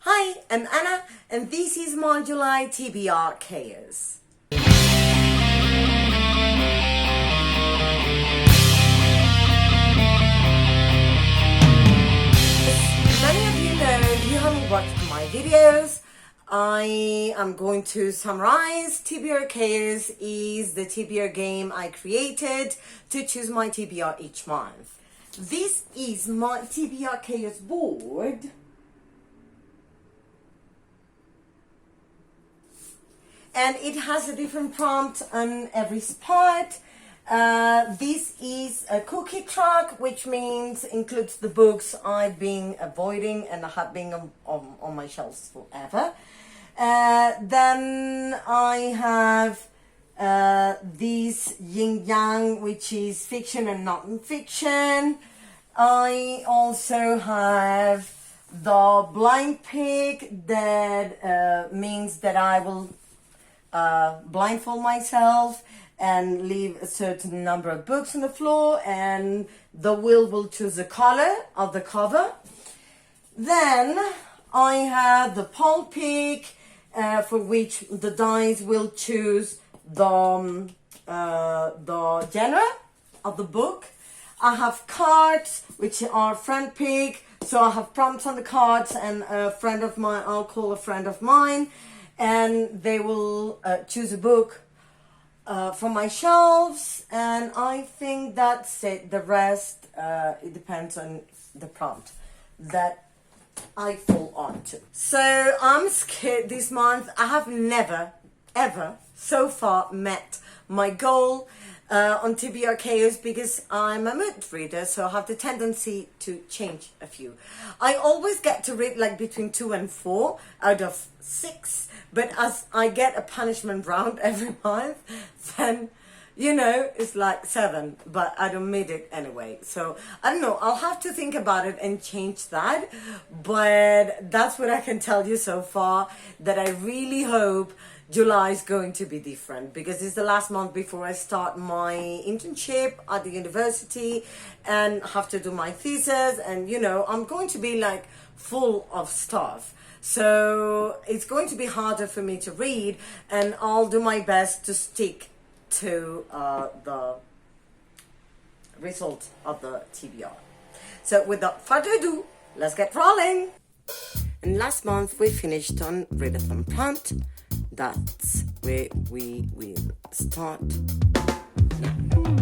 Hi, I'm Anna, and this is my July TBR Chaos. Many of you know, if you haven't watched my videos, I am going to summarize. TBR Chaos is the TBR game I created to choose my TBR each month. This is my TBR Chaos board. And it has a different prompt on every spot. This is a cookie truck, which means includes the books I've been avoiding and have been on my shelves forever. Then I have this yin yang, which is fiction and non-fiction. I also have the blind pig, that means that I will blindfold myself and leave a certain number of books on the floor, and the wheel will choose the color of the cover. Then I have the pole pick, for which the dice will choose the genre of the book. I have cards, which are friend pick, so I have prompts on the cards, and a friend of mine, I'll call a friend of mine, and they will choose a book from my shelves, and I think that's it. The rest, it depends on the prompt that I fall onto. So I'm scared this month. I have never, ever so far met my goal on TBR Chaos, because I'm a mood reader, so I have the tendency to change a few. I always get to read like between 2 and 4 out of 6, but as I get a punishment round every month, then it's like 7, but I don't meet it anyway. So I don't know, I'll have to think about it and change that, but that's what I can tell you so far, that I really hope July is going to be different, because it's the last month before I start my internship at the university and have to do my thesis, and I'm going to be like full of stuff. So it's going to be harder for me to read, and I'll do my best to stick to the result of the TBR. So without further ado, let's get rolling. And last month we finished on Readathon prompt. That's where we will start now.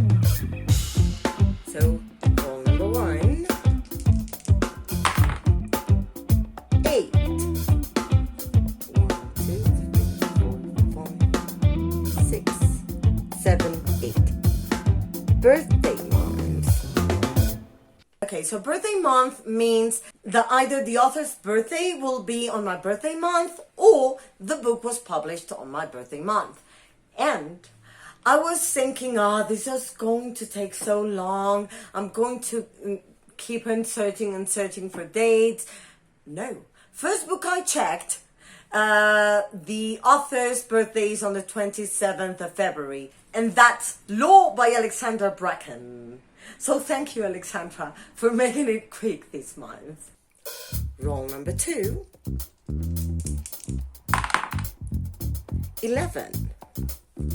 So, goal number 1. 8. 1, 2, 3, 4, 5, 6, 7, 8. Birthday month. Okay, so birthday month means that either the author's birthday will be on my birthday month, or the book was published on my birthday month. And I was thinking, this is going to take so long. I'm going to keep on searching for dates. No. First book I checked, the author's birthday is on the 27th of February. And that's Law by Alexandra Bracken. So thank you, Alexandra, for making it quick this month. Roll number 2. 11. 1, 2,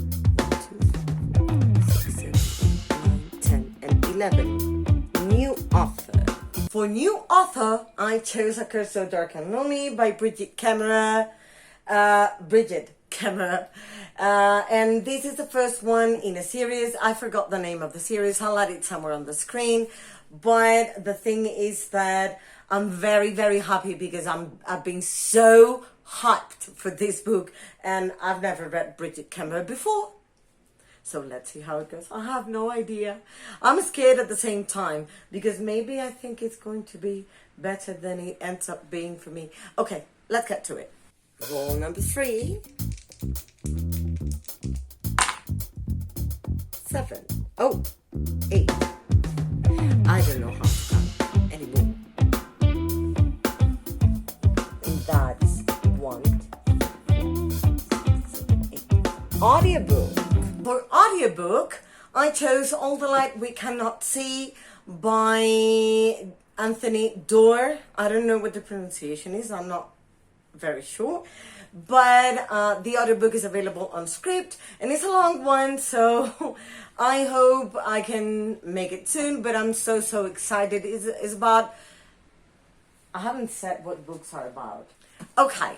3, 6, 7, 8, 9, 10, and 11. New author. For new author, I chose A Curse So Dark and Lonely by Bridget Kemmerer. And this is the first one in a series. I forgot the name of the series. I'll add it somewhere on the screen. But the thing is that I'm very, very happy, because I've been so hyped for this book, and I've never read Bridget Kemmerer before. So let's see how it goes. I have no idea. I'm scared at the same time, because maybe I think it's going to be better than it ends up being for me. Okay, let's get to it. Roll number 3. 7. 8. I don't know how to count anymore. And that's 1, 4, 6, 7, 8. Audiobook. For audiobook, I chose All the Light We Cannot See by Anthony Doerr. I don't know what the pronunciation is. I'm not very sure. But the other book is available on Scribd, and it's a long one, so I hope I can make it soon. But I'm so excited. It's about, I haven't said what books are about. Okay,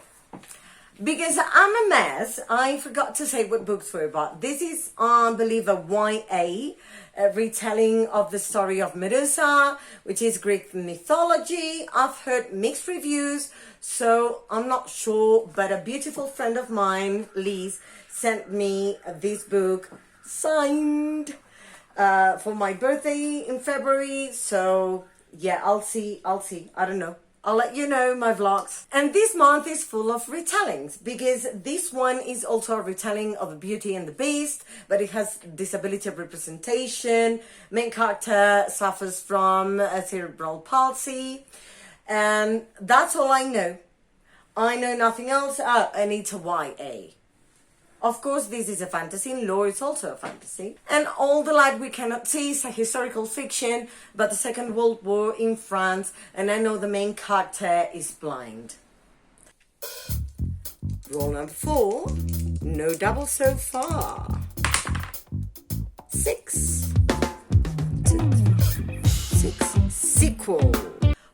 because I'm a mess, I forgot to say what books were about. This is, I believe, a YA, a retelling of the story of Medusa, which is Greek mythology. I've heard mixed reviews, so I'm not sure, but a beautiful friend of mine, Liz, sent me this book signed for my birthday in February. So yeah, I'll see, I don't know. I'll let you know my vlogs. And this month is full of retellings, because this one is also a retelling of Beauty and the Beast, but it has disability representation. Main character suffers from a cerebral palsy, and that's all I know. I know nothing else. And it's a YA. Of course, this is a fantasy, and Lore is also a fantasy. And All the Light We Cannot See is a historical fiction about the Second World War in France, and I know the main character is blind. Rule number 4, no double so far. 6, 2, 3, 6, sequel.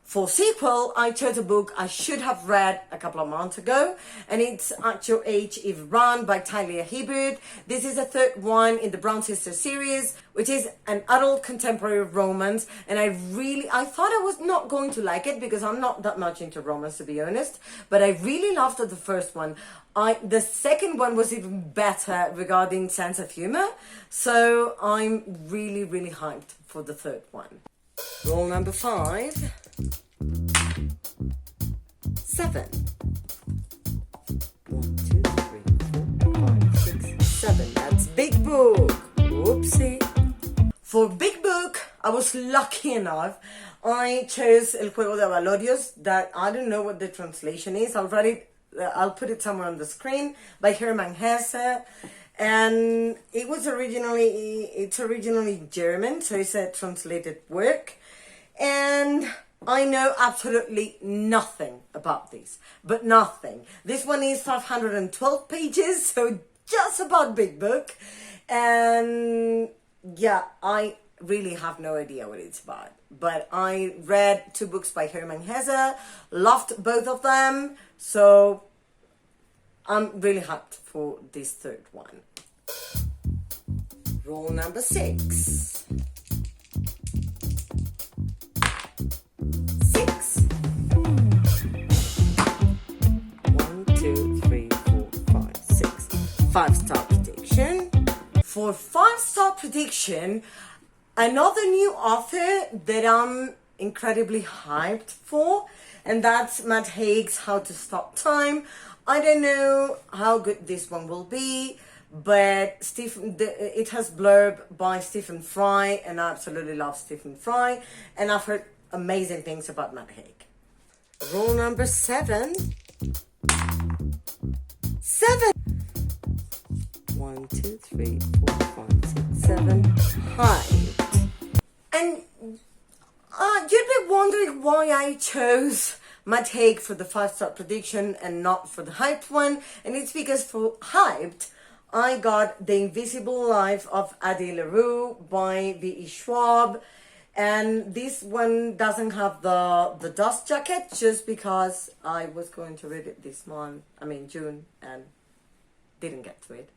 For sequel, I chose a book I should have read a couple of months ago, and it's At Your Age If Run by Talia Hibbert. This is the third one in the Brown Sisters series, which is an adult contemporary romance, and I thought I was not going to like it because I'm not that much into romance, to be honest, but I really loved the first one. The second one was even better regarding sense of humor, so I'm really hyped for the third one. Rule number 5. 7. 1, 2, 3, 4, 5, 6, 7. That's big book. Whoopsie. For big book, I was lucky enough. I chose El Juego de Avalorios, that I don't know what the translation is. I'll put it somewhere on the screen, by Hermann Hesse. And it's originally German, so it's a translated work. And I know absolutely nothing about this, but nothing. This one is 512 pages, so just about big book. And yeah, I really have no idea what it's about. But I read 2 books by Hermann Hesse, loved both of them, so I'm really hyped for this third one. Rule number 6. 6. 1, 2, 3, 4, 5, 6. 5-star prediction. For 5-star prediction, another new author that I'm incredibly hyped for, and that's Matt Haig's How to Stop Time. I don't know how good this one will be, but it has blurb by Stephen Fry, and I absolutely love Stephen Fry, and I've heard amazing things about Matt Haig. Rule number 7. 7. 1, 2, 3, 4, 5, 6, 7. Hyped. And you'd be wondering why I chose Matt Haig for the 5-star prediction and not for the hyped one, and it's because for hyped, I got The Invisible Life of Addie LaRue by V.E. Schwab, and this one doesn't have the dust jacket, just because I was going to read it this month, June, and didn't get to it,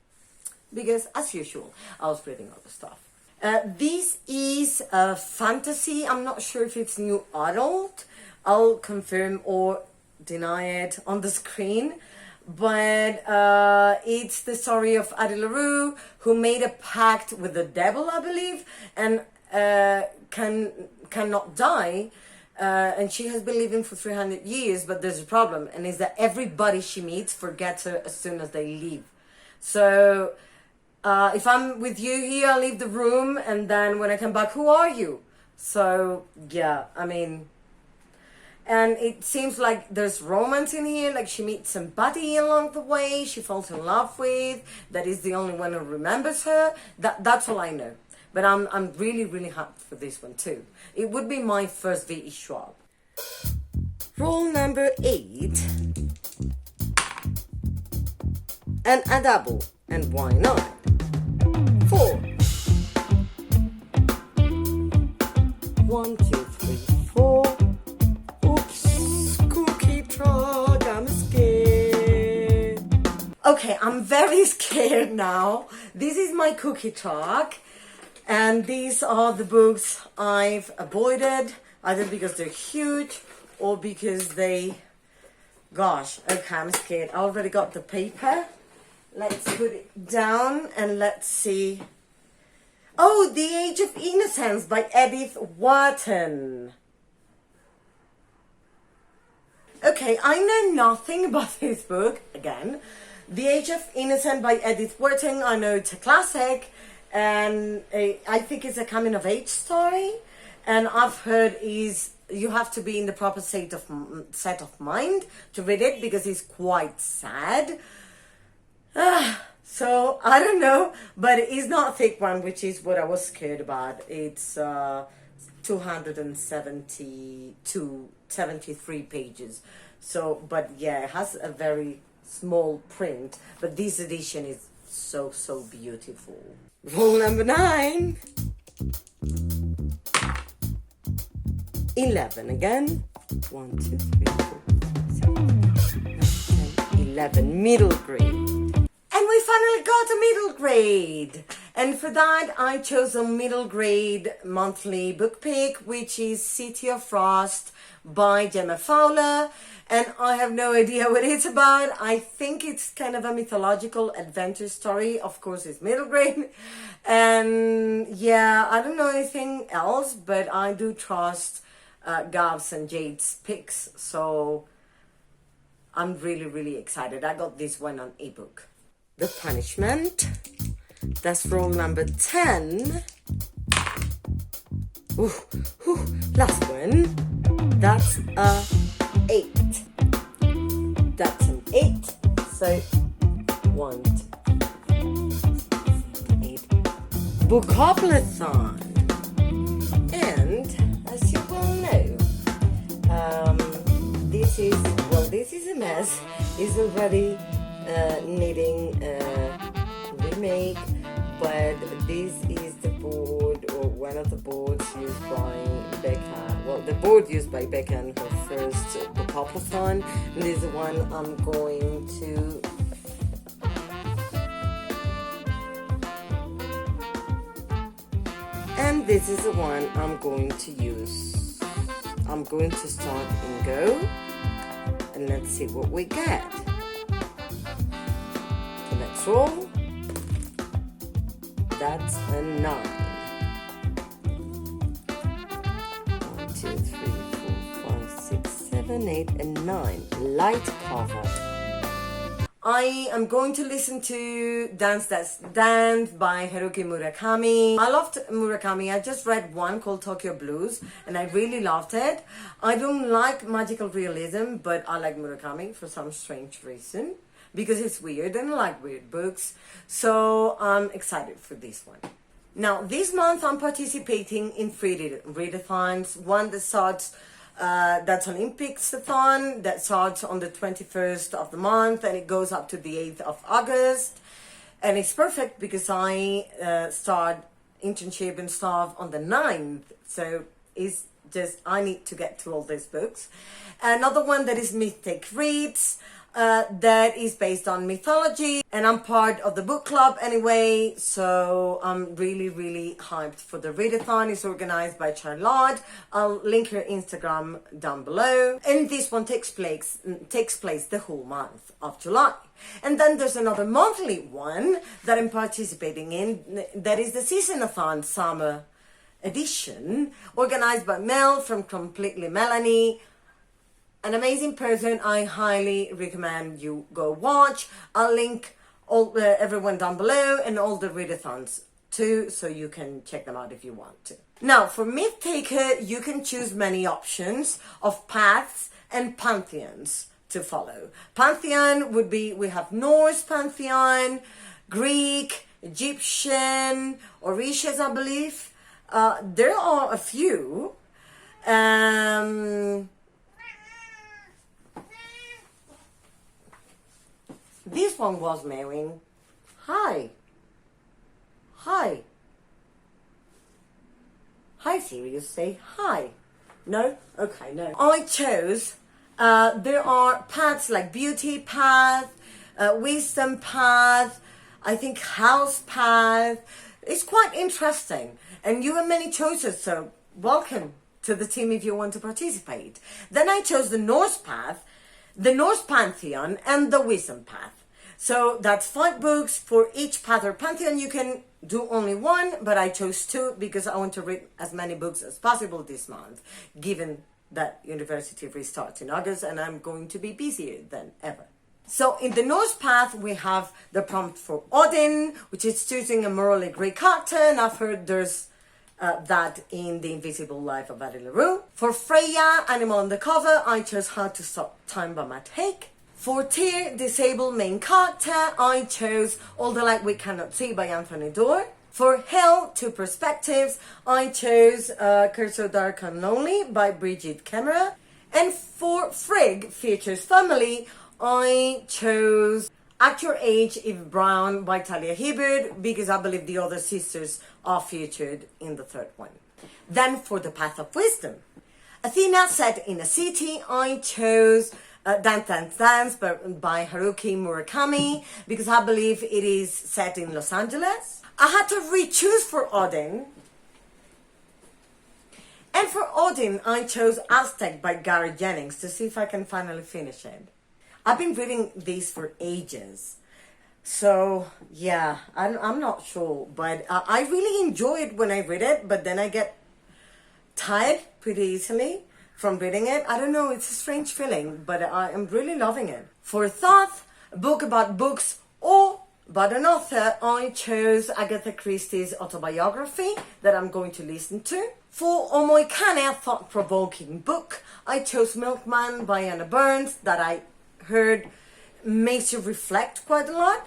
because as usual, I was reading other stuff. This is a fantasy. I'm not sure if it's new adult. I'll confirm or deny it on the screen. But it's the story of Addie LaRue, who made a pact with the devil, I believe, and cannot die. And she has been living for 300 years, but there's a problem, and it's that everybody she meets forgets her as soon as they leave. So if I'm with you here, I'll leave the room, and then when I come back, who are you? So yeah, and it seems like there's romance in here, like she meets somebody along the way she falls in love with, that is the only one who remembers her. That's all I know. But I'm really hyped for this one too. It would be my first V.E. Schwab. Rule number 8. and a double, and why not? 4. 1, 2, 3, 4. Oops, cookie truck, I'm scared. Okay, I'm very scared now. This is my cookie truck, and these are the books I've avoided, either because they're huge or because they... Gosh, okay, I'm scared. I already got the paper. Let's put it down and let's see. Oh, The Age of Innocence by Edith Wharton. Okay, I know nothing about this book. Again, The Age of Innocence by Edith Wharton. I know it's a classic, and I think it's a coming-of-age story. And I've heard you have to be in the proper set of mind to read it because it's quite sad. So I don't know, but it's not a thick one, which is what I was scared about. It's 73 pages. So, but yeah, it has a very small print, but this edition is so beautiful. Rule number 9. 11 again. 1, 2, 3, 4, 5, 6, 7, 8, 9, 10, 11. Middle grade. And we finally got a middle grade. And for that, I chose a middle grade monthly book pick, which is City of Frost by Gemma Fowler. And I have no idea what it's about. I think it's kind of a mythological adventure story. Of course, it's middle grade. And yeah, I don't know anything else, but I do trust Gav's and Jade's picks. So I'm really excited. I got this one on ebook. The Punishment. That's rule number 10. Last one. That's a 8. That's an 8. So 1, 2, 8. Bookoplathon. And as you well know, this is a mess. It's already needing a remake, but this is the board, or one of the boards used by Becca. Well, the board used by Becca in her first Bookoplathon, and this is the one I'm going to and this is the one I'm going to use. I'm going to start and go, and let's see what we get. So let's roll. That's a 9. 1, 2, 3, 4, 5, 6, 7, 8, and 9. Light cover. I am going to listen to Dance That's Dance by Haruki Murakami. I loved Murakami. I just read one called Tokyo Blues, and I really loved it. I don't like magical realism, but I like Murakami for some strange reason, because it's weird and I like weird books. So I'm excited for this one. Now, this month I'm participating in 3 readathons. One that starts, that's an Olympics-a-thon that starts on the 21st of the month, and it goes up to the 8th of August. And it's perfect because I start internship and stuff on the 9th. So it's just, I need to get to all these books. Another one that is Mythic Reads. That is based on mythology, and I'm part of the book club anyway, so I'm really hyped for the readathon. It's organized by Charlotte. I'll link her Instagram down below, and this one takes place the whole month of July. And then there's another monthly one that I'm participating in, that is the Seasonathon Summer Edition, organized by Mel from Completely Melanie. An amazing person. I highly recommend you go watch. I'll link everyone down below and all the readathons too, so you can check them out if you want to. Now, for Myth Taker, you can choose many options of paths and pantheons to follow. Pantheon would be, we have Norse pantheon, Greek, Egyptian, Orishas, I believe. There are a few. This one was meowing. Hi. Hi. Hi, Sirius, say hi. No? Okay, no. I chose, there are paths like beauty path, wisdom path, I think house path. It's quite interesting. And you have many choices, so welcome to the team if you want to participate. Then I chose the Norse path, the Norse pantheon, and the wisdom path. So that's 5 books for each path or pantheon. You can do only one, but I chose 2 because I want to read as many books as possible this month, given that university restarts in August and I'm going to be busier than ever. So in the Norse path, we have the prompt for Odin, which is choosing a morally great character, and I've heard there's that in The Invisible Life of Addie LaRue. For Freya, Animal on the Cover, I chose How to Stop Time by Matt Haig. For Tyr, Disabled Main Character, I chose All the Light We Cannot See by Anthony Doerr. For Hell, 2 Perspectives, I chose Curse So Dark and Lonely by Bridget Kemmerer. And for Frigg, Features Family, I chose At Your Age, Eve Brown by Talia Hibbert, because I believe the other sisters are featured in the 3rd one. Then for The Path of Wisdom, Athena set in a city, I chose Dance Dance Dance by Haruki Murakami, because I believe it is set in Los Angeles. I had to re-choose for Odin. And for Odin, I chose Aztec by Gary Jennings to see if I can finally finish it. I've been reading these for ages. So, yeah, I'm not sure. But I really enjoy it when I read it, but then I get tired pretty easily from reading it. I don't know, it's a strange feeling, but I am really loving it. For Thoth, a book about books or about an author, I chose Agatha Christie's autobiography that I'm going to listen to. For Omoikane, a thought-provoking book, I chose Milkman by Anna Burns, that I heard makes you reflect quite a lot.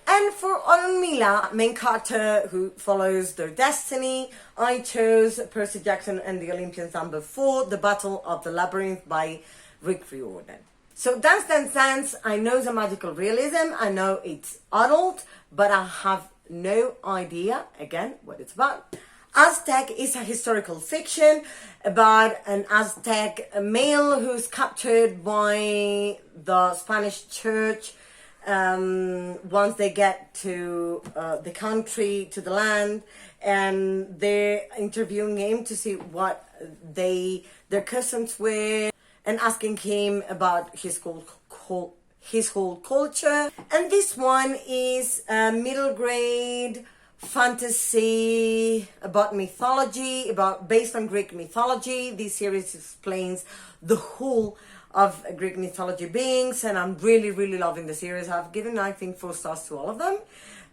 And for Orunmila, main character who follows their destiny, I chose Percy Jackson and the Olympians #4, The Battle of the Labyrinth by Rick Riordan. So Dance Dance Dance, I know it's a magical realism, I know it's adult, but I have no idea, again, what it's about. Aztec is a historical fiction about an Aztec male who's captured by the Spanish church once they get to the country, to the land, and they're interviewing him to see what their cousins were, and asking him about his whole culture. And this one is middle grade fantasy about mythology, based on Greek mythology. This series explains the whole of Greek mythology beings, and I'm really, really loving the series. I've given, I think, 4 stars to all of them.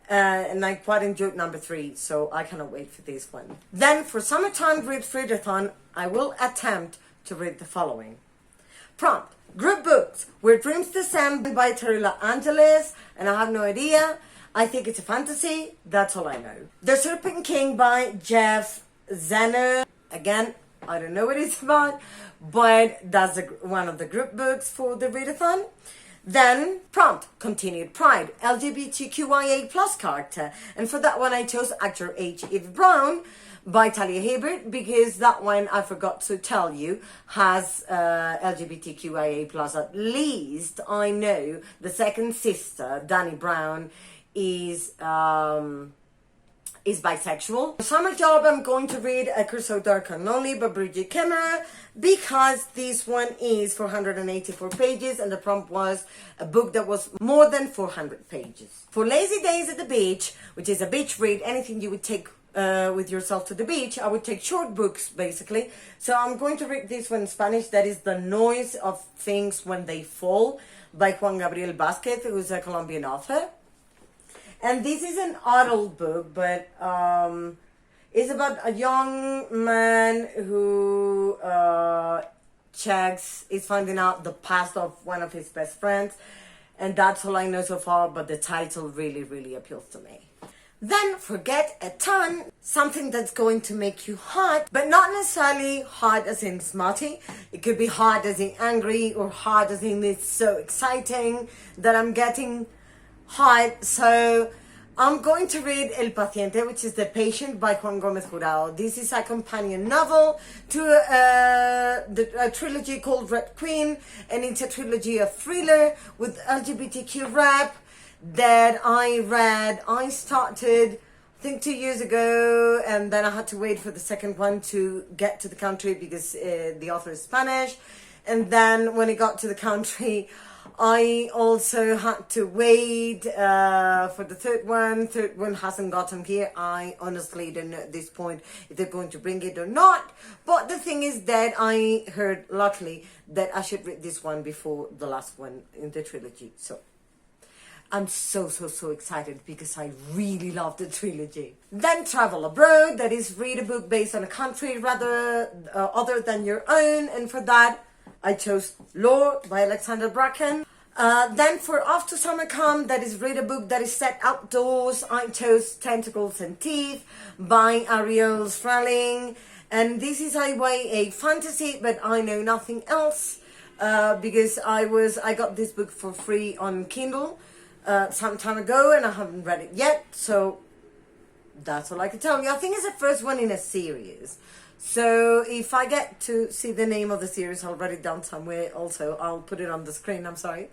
And I quite enjoyed number 3, so I cannot wait for this one. Then for Summertime Readathon, I will attempt to read the following. Prompt: group books, Where Dreams Descend by Tarila Angeles, and I have no idea. I think it's a fantasy, that's all I know. The Serpent King by Jeff Zenner. Again, I don't know what it's about, but that's one of the group books for the readathon. Then, prompt, Continued Pride, LGBTQIA+ character. And for that one, I chose Actor H. Eve Brown by Talia Hibbert, because that one, I forgot to tell you, has LGBTQIA+. At least I know the second sister, Dani Brown, is bisexual. Summer job, I'm going to read A Curse So Dark and Lonely by Bridget Kemmerer, because this one is 484 pages and the prompt was a book that was more than 400 pages. For Lazy Days at the Beach, which is a beach read, anything you would take with yourself to the beach, I would take short books basically. So I'm going to read this one in Spanish, that is The Noise of Things When They Fall by Juan Gabriel Vázquez, who's a Colombian author. And this is an adult book, but it's about a young man who is finding out the past of one of his best friends. And that's all I know so far, but the title really, really appeals to me. Then Forget a Ton, something that's going to make you hot, but not necessarily hot as in smutty. It could be hot as in angry, or hot as in it's so exciting that I'm getting Hi, so I'm going to read El Paciente, which is The Patient by Juan Gómez Jurado. This is a companion novel to a trilogy called Red Queen, and it's a trilogy of thriller with LGBTQ rap that I read. I started, I think, 2 years ago, and then I had to wait for the second one to get to the country because the author is Spanish. And then when it got to the country, I also had to wait for the third one. Third one hasn't gotten here. I honestly don't know at this point if they're going to bring it or not. But the thing is that I heard, luckily, that I should read this one before the last one in the trilogy. So I'm so excited because I really love the trilogy. Then Travel Abroad, that is read a book based on a country rather other than your own. And for that, I chose Lore by Alexander Bracken. Then for After Summer Come, that is read a book that is set outdoors. I chose Tentacles and Teeth by Ariel Strelling. And this is a fantasy, but I know nothing else because I got this book for free on Kindle some time ago and I haven't read it yet. So that's all I can tell you. I think it's the first one in a series. So if I get to see the name of the series, I'll write it down somewhere also. I'll put it on the screen, I'm sorry.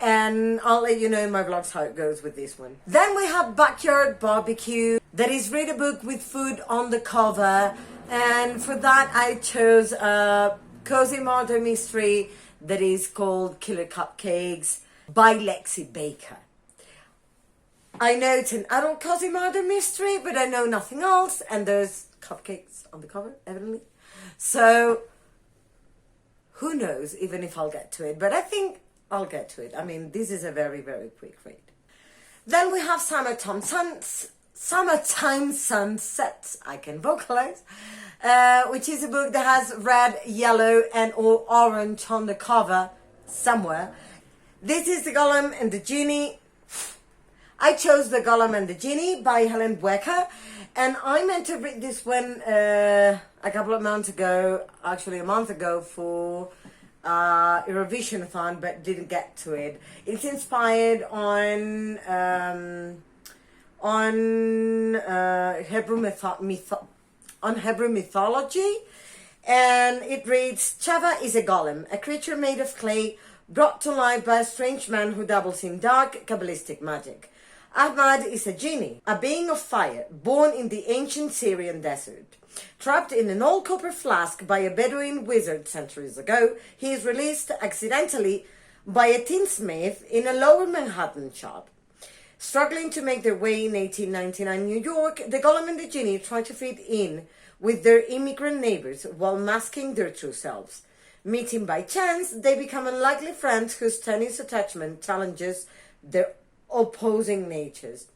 And I'll let you know in my vlogs how it goes with this one. Then we have Backyard Barbecue. That is read a book with food on the cover. And for that I chose a cozy murder mystery that is called Killer Cupcakes by Lexi Baker. I know it's an adult cozy murder mystery, but I know nothing else. And there's cupcakes on the cover, evidently. So who knows even if I'll get to it, but I think I'll get to it. I mean, this is a very quick read. Then we have Summertime Sunsets, I can vocalize, which is a book that has red, yellow and or orange on the cover somewhere. This is The Golem and the Genie. I chose The Golem and the Genie by Helen Wecker. And I meant to read this one a couple of months ago, actually a month ago, for Readathons, but didn't get to it. It's inspired on Hebrew mythology, and it reads: Chava is a golem, a creature made of clay, brought to life by a strange man who dabbles in dark Kabbalistic magic. Ahmad is a genie, a being of fire, born in the ancient Syrian desert. Trapped in an old copper flask by a Bedouin wizard centuries ago, he is released accidentally by a tinsmith in a lower Manhattan shop. Struggling to make their way in 1899 New York, the Golem and the Genie try to fit in with their immigrant neighbors while masking their true selves. Meeting by chance, they become unlikely friends whose tenuous attachment challenges their opposing natures.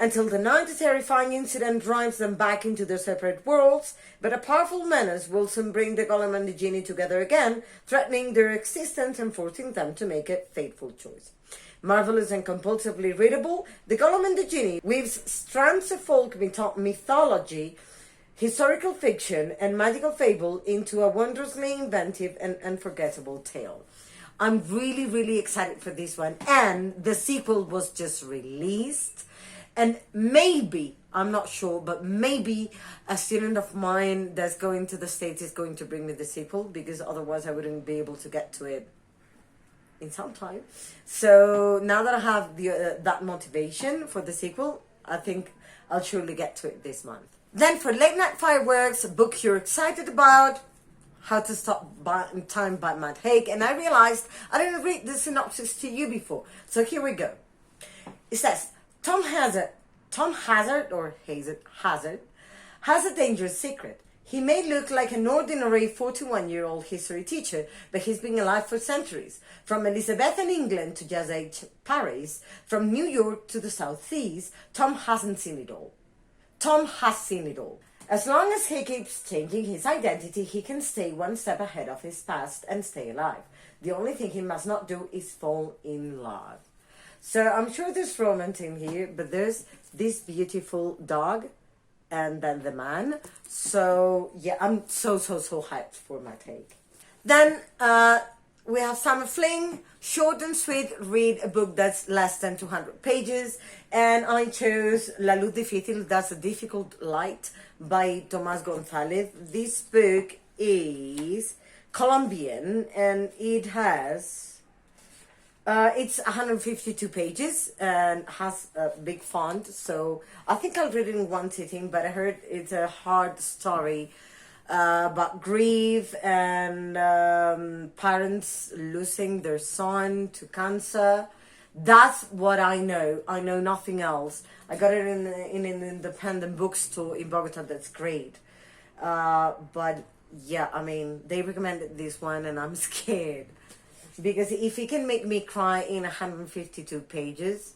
Until the night, a terrifying incident drives them back into their separate worlds, but a powerful menace will soon bring the Golem and the Genie together again, threatening their existence and forcing them to make a fateful choice. Marvelous and compulsively readable, The Golem and the Genie weaves strands of folk mythology, historical fiction, and magical fable into a wondrously inventive and unforgettable tale. I'm really excited for this one, and the sequel was just released, and maybe, I'm not sure, but maybe a student of mine that's going to the States is going to bring me the sequel, because otherwise I wouldn't be able to get to it in some time. So now that I have that motivation for the sequel, I think I'll surely get to it this month. Then for Late Night Fireworks, a book you're excited about, How to Stop Time by Matt Haig. And I realized I didn't read the synopsis to you before. So here we go. It says, Tom Hazard has a dangerous secret. He may look like an ordinary 41-year-old history teacher, but he's been alive for centuries. From Elizabethan England to Jazz Age Paris, from New York to the South Seas, Tom hasn't seen it all. Tom has seen it all. As long as he keeps changing his identity, he can stay one step ahead of his past and stay alive. The only thing he must not do is fall in love. So I'm sure there's romance in here, but there's this beautiful dog and then the man. So yeah, I'm so hyped for my take. Then we have Summer Fling, short and sweet, read a book that's less than 200 pages. And I chose La Luz Difícil, That's a Difficult Light by Tomás González. This book is Colombian and it has, it's 152 pages and has a big font. So I think I'll read it in one sitting, but I heard it's a hard story about grief and parents losing their son to cancer. That's what I know. I know nothing else. I got it in an independent bookstore in Bogota. That's great. But yeah, I mean, they recommended this one and I'm scared. Because if it can make me cry in 152 pages,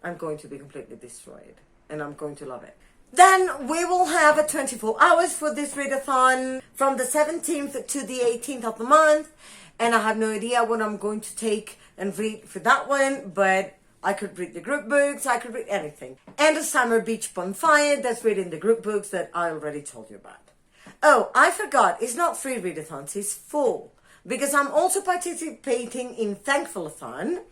I'm going to be completely destroyed. And I'm going to love it. Then we will have a 24 hours for this readathon from the 17th to the 18th of the month. And I have no idea what I'm going to take and read for that one. But I could read the group books. I could read anything. And a summer beach bonfire. That's reading the group books that I already told you about. Oh, I forgot. It's not 3 readathons. It's 4. Because I'm also participating in Thankful-a-thon.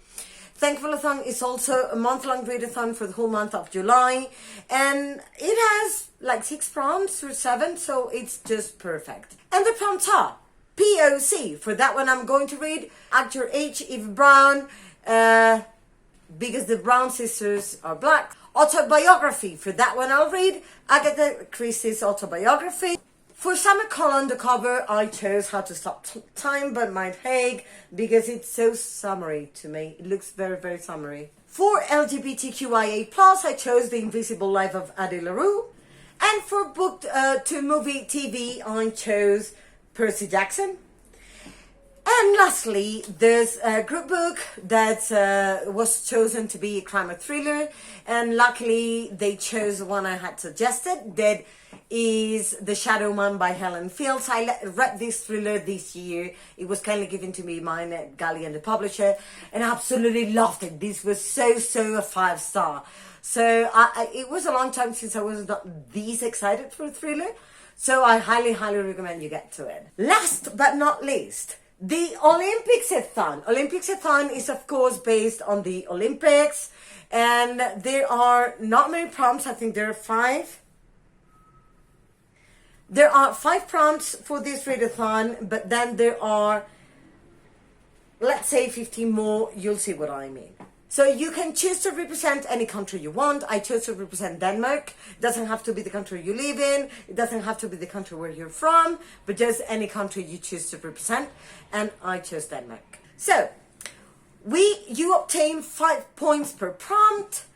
Thankful-a-thon is also a month-long readathon for the whole month of July. And it has like 6 prompts or 7, so it's just perfect. And the prompts are POC. For that one, I'm going to read actor H. Eve Brown, because the Brown sisters are black. Autobiography. For that one, I'll read Agatha Christie's autobiography. For Summer Colon, the cover, I chose How to Stop Time by Mike Haig because it's so summery to me. It looks very, very summery. For LGBTQIA+, I chose The Invisible Life of Addie LaRue. And for book to movie TV, I chose Percy Jackson. And lastly, there's a group book that was chosen to be a crime or thriller. And luckily, they chose the one I had suggested, that is The Shadow Man by Helen Fields. I read this thriller this year. It was kindly given to me by Annette Galley and the publisher, and I absolutely loved it. This was so a 5-star. So it was a long time since I was not this excited for a thriller. So I highly recommend you get to it. Last but not least, the Olympics-a-thon. Olympics-a-thon is of course based on the Olympics, and there are not many prompts. I think there are 5. There are 5 prompts for this readathon, but then there are, let's say, 15 more. You'll see what I mean. So you can choose to represent any country you want. I chose to represent Denmark. It doesn't have to be the country you live in. It doesn't have to be the country where you're from, but just any country you choose to represent. And I chose Denmark. So you obtain 5 points per prompt,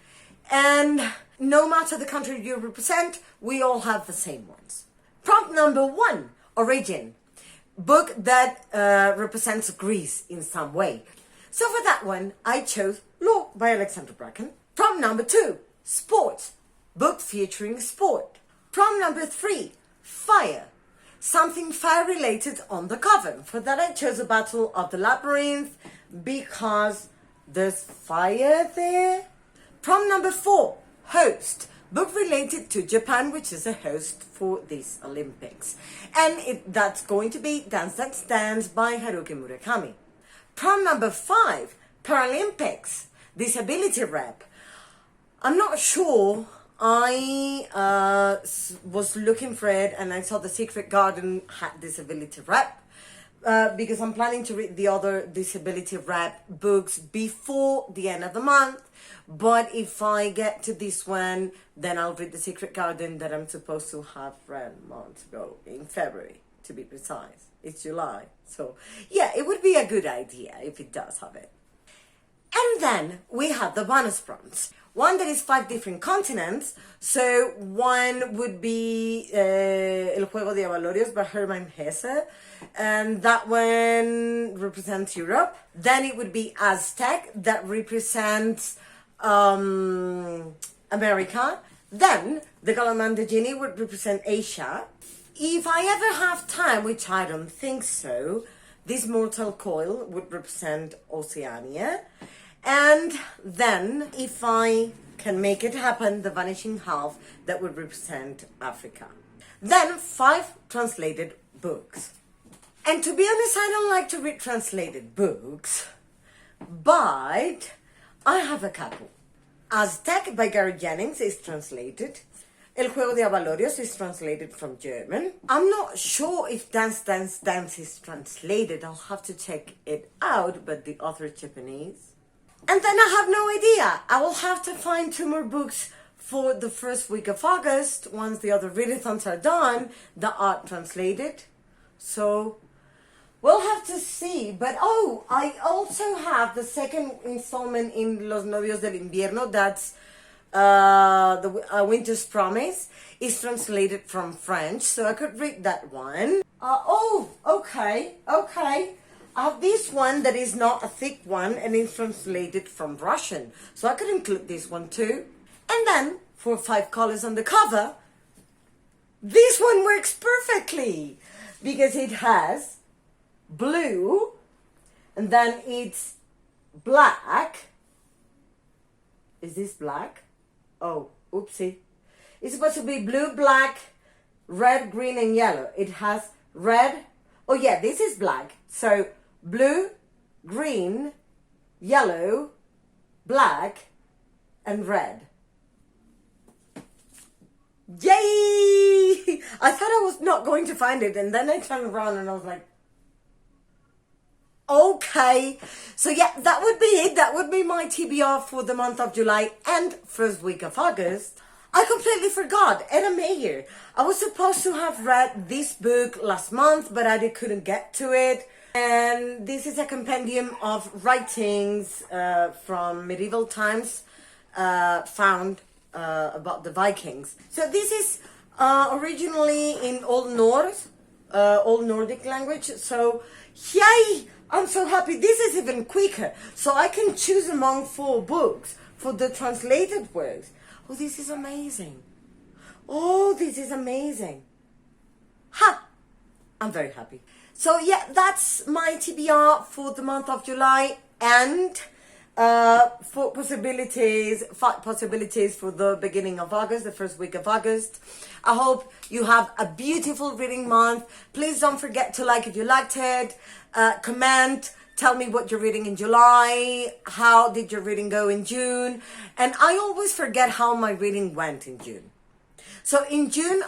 and no matter the country you represent, we all have the same ones. Prompt number 1, Origin, book that represents Greece in some way. So for that one, I chose Law by Alexander Bracken. Prompt number 2, Sports, book featuring sport. Prompt number 3, Fire, something fire related on the cover. For that, I chose A Battle of the Labyrinth because there's fire there. Prompt number 4, Host, book related to Japan, which is a host for these Olympics. And that's going to be Dance Dance Dance by Haruki Murakami. Prompt number 5, Paralympics, disability rep. I'm not sure. I was looking for it and I saw The Secret Garden had disability rep. Because I'm planning to read the other disability rep books before the end of the month. But if I get to this one, then I'll read The Secret Garden that I'm supposed to have read months ago, in February, to be precise. It's July. So, yeah, it would be a good idea if it does have it. And then we have the bonus prompts. One that is 5 different continents. So one would be El Juego de Avalorios by Hermann Hesse. And that one represents Europe. Then it would be Aztec, that represents America. Then the Galamandagini would represent Asia. If I ever have time, which I don't think so, this Mortal Coil would represent Oceania. And then, if I can make it happen, the Vanishing Half, that would represent Africa. Then 5 translated books. And to be honest, I don't like to read translated books, but I have a couple. Aztec by Gary Jennings is translated. El Juego de Avalorios is translated from German. I'm not sure if Dance, Dance, Dance is translated. I'll have to check it out, but the author is Japanese. And then I have no idea. I will have to find 2 more books for the first week of August, once the other readathons are done, that are translated. So we'll have to see. But oh, I also have the second installment in Los Novios del Invierno. That's the Winter's Promise. Is translated from French, so I could read that one. Okay. I have this one that is not a thick one, and it's translated from Russian, so I could include this one too. And then, for 5 colors on the cover, this one works perfectly, because it has blue, and then it's black. Is this black? Oh, oopsie. It's supposed to be blue, black, red, green, and yellow. It has red. Oh yeah, this is black. So, blue, green, yellow, black, and red. Yay! I thought I was not going to find it, and then I turned around and I was like, okay. So yeah, that would be it. That would be my TBR for the month of July and first week of August. I completely forgot. Etta Meyer. I was supposed to have read this book last month, but I couldn't get to it. And this is a compendium of writings from medieval times found about the Vikings. So this is originally in Old Norse, Old Nordic language. So yay! I'm so happy. This is even quicker. So I can choose among 4 books for the translated works. Oh, this is amazing. Oh, this is amazing. Ha! I'm very happy. So yeah, that's my TBR for the month of July, and 5 possibilities for the beginning of August, the first week of August. I hope you have a beautiful reading month. Please don't forget to like if you liked it, comment, tell me what you're reading in July, how did your reading go in June, and I always forget how my reading went in June. So in June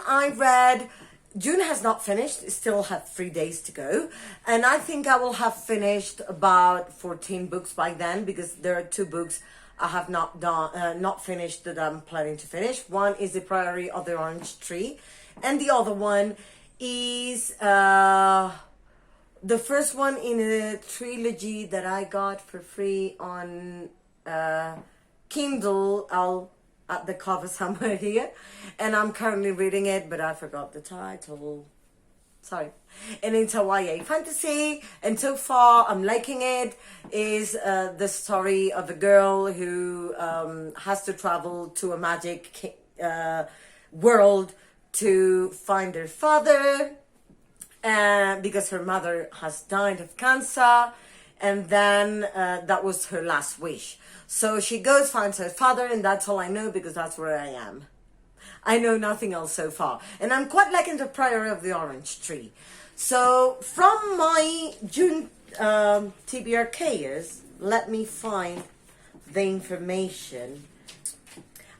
June has not finished, still have 3 days to go, and I think I will have finished about 14 books by then, because there are 2 books I have not finished that I'm planning to finish. One is The Priory of the Orange Tree, and the other one is the first one in a trilogy that I got for free on Kindle. I'll at the cover somewhere here, and I'm currently reading it, but I forgot the title. Sorry. And it's a YA fantasy, and so far I'm liking it. Is the story of a girl who has to travel to a magic world to find her father, because her mother has died of cancer, and then that was her last wish. So she goes, finds her father, and that's all I know, because that's where I am. I know nothing else so far. And I'm quite liking The Priory of the Orange Tree. So from my June TBR Chaos, let me find the information.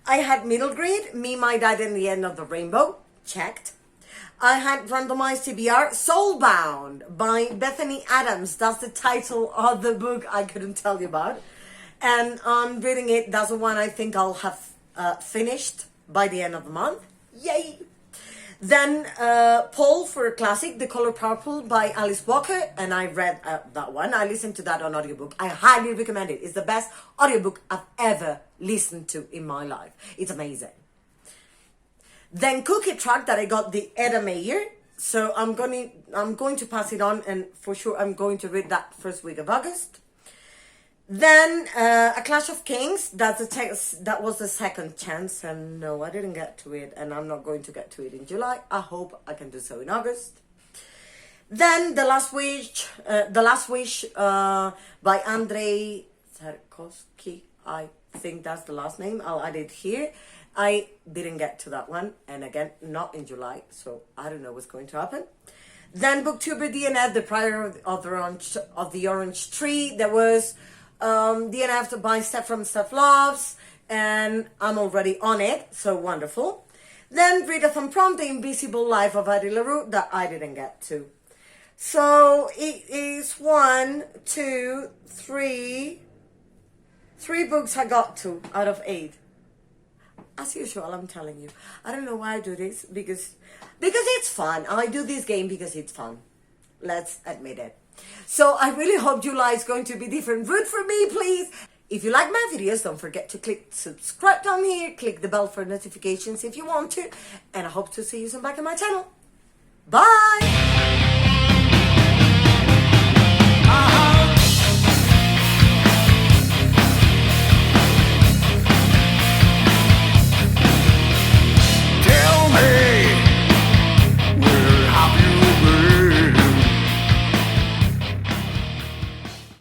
I had middle grade, Me, My Dad, and the End of the Rainbow. Checked. I had randomized TBR Soulbound by Bethany Adams. That's the title of the book I couldn't tell you about. And I'm reading it. That's the one I think I'll have finished by the end of the month. Yay! Then Paul for a classic, The Color Purple by Alice Walker. And I read that one. I listened to that on audiobook. I highly recommend it. It's the best audiobook I've ever listened to in my life. It's amazing. Then Cookie Track that I got the Etta Meyer. So I'm going to pass it on, and for sure I'm going to read that first week of August. Then A Clash of Kings, that was the second chance, and no, I didn't get to it, and I'm not going to get to it in July. I hope I can do so in August. Then The Last Wish by Andrei Tarkovsky, I think that's the last name. I'll add it here. I didn't get to that one, and again, not in July, so I don't know what's going to happen. Then Booktuber DNF, the Prior of the Orange Tree. There was DNF by Steph from Steph Loves, and I'm already on it, so wonderful. Then Readathon Prompt, The Invisible Life of Addie LaRue, that I didn't get to. So it is 1, 2, 3 books I got to out of 8. As usual, I'm telling you. I don't know why I do this, because it's fun. I do this game because it's fun. Let's admit it. So I really hope July is going to be different. Root for me, please. If you like my videos, don't forget to click subscribe down here. Click the bell for notifications if you want to. And I hope to see you soon back on my channel. Bye!